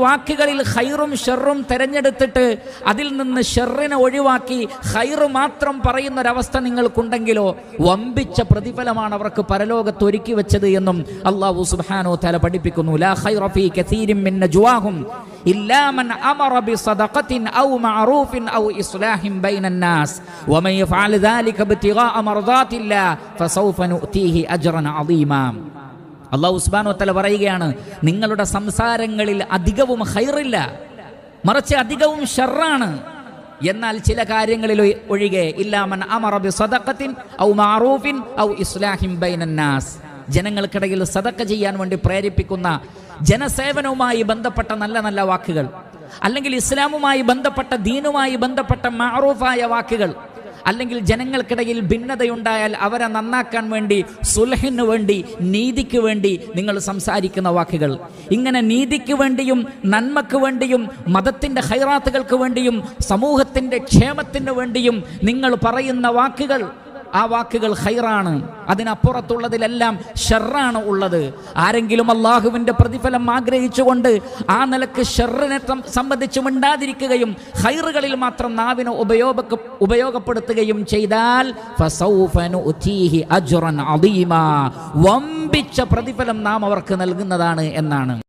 വാക്കുകളിൽ ഖൈറും ഷർറും തെരഞ്ഞെടുത്തിട്ട് അതിൽ നിന്ന് ഷർറിനെ ഒഴിവാക്കി ഖൈറ് മാത്രം പറയുന്ന ഒരവസ്ഥ നിങ്ങൾക്കുണ്ടെങ്കിലോ വമ്പിച്ച പ്രതിഫലമാണ് അവർക്ക് പരലോകത്ത് ഒരുക്കി വെച്ചത് എന്നും അല്ലാഹു സുബ്ഹാനഹു വ തആല പഠിപ്പിക്കുന്നു. ലാ ഖൈറ ഫീ കസീരിൻ മിൻ നജ്വാഹും ഇല്ലാ മൻ അമറ ബിസദഖത്തിൻ ഔ മഅറൂഫിൻ ഔ ഇസ്ലാഹിൻ ബൈനൻ നാസ് വമൻ യഫ്അൽ ദാലിക ഇബ്തിഗാഅ മർദാത്തില്ലാഹ് ഫസൗഫ നുഅതീഹി അജ്റൻ അദീമാ. അല്ലാഹു സുബ്ഹാനഹു വ തആല പറയുകയാണ്, നിങ്ങളുടെ സംസാരങ്ങളിൽ അധികവും ഖൈറില്ല, മറിച്ച് അധികവും ഷർറാണ്. എന്നാൽ ചില കാര്യങ്ങളിൽ ഒഴികെ ഇല്ലാ മൻ അമറ ബിസദഖത്തിൻ ഔ മഅറൂഫിൻ ഔ ഇസ്ലാഹിൻ ബൈനൻ നാസ്, ജനങ്ങൾക്കിടയിൽ സദഖ ചെയ്യാൻ വേണ്ടി പ്രേരിപ്പിക്കുന്ന, ജനസേവനവുമായി ബന്ധപ്പെട്ട നല്ല നല്ല വാക്കുകൾ, അല്ലെങ്കിൽ ഇസ്ലാമുമായി ബന്ധപ്പെട്ട ദീനുമായി ബന്ധപ്പെട്ട മഅറൂഫായ വാക്കുകൾ, അല്ലെങ്കിൽ ജനങ്ങൾക്കിടയിൽ ഭിന്നതയുണ്ടായാൽ അവരെ നന്നാക്കാൻ വേണ്ടി, സുൽഹിന് വേണ്ടി, നീതിക്ക് വേണ്ടി നിങ്ങൾ സംസാരിക്കുന്ന വാക്കുകൾ, ഇങ്ങനെ നീതിക്ക് വേണ്ടിയും നന്മക്ക് വേണ്ടിയും മതത്തിൻ്റെ ഖൈറാത്തുകൾക്ക് വേണ്ടിയും സമൂഹത്തിൻ്റെ ക്ഷേമത്തിന് വേണ്ടിയും നിങ്ങൾ പറയുന്ന വാക്കുകൾ, ആ വാക്കുകൾ ഖൈറാണ്. അതിനപ്പുറത്തുള്ളതിലെല്ലാം ഷർറാണ് ഉള്ളത്. ആരെങ്കിലും അള്ളാഹുവിൻ്റെ പ്രതിഫലം ആഗ്രഹിച്ചുകൊണ്ട് ആ നിലക്ക് ഷർറിനെ സംബന്ധിച്ച് മിണ്ടാതിരിക്കുകയും ഖൈറുകളിൽ മാത്രം നാവിനെ ഉപയോഗപ്പെടുത്തുകയും ചെയ്താൽ ഫസൗഫ നുഅതീഹി അജ്റൻ അദീമാ, വമ്പിച്ച പ്രതിഫലം നാം അവർക്ക് നൽകുന്നതാണ് എന്നാണ്.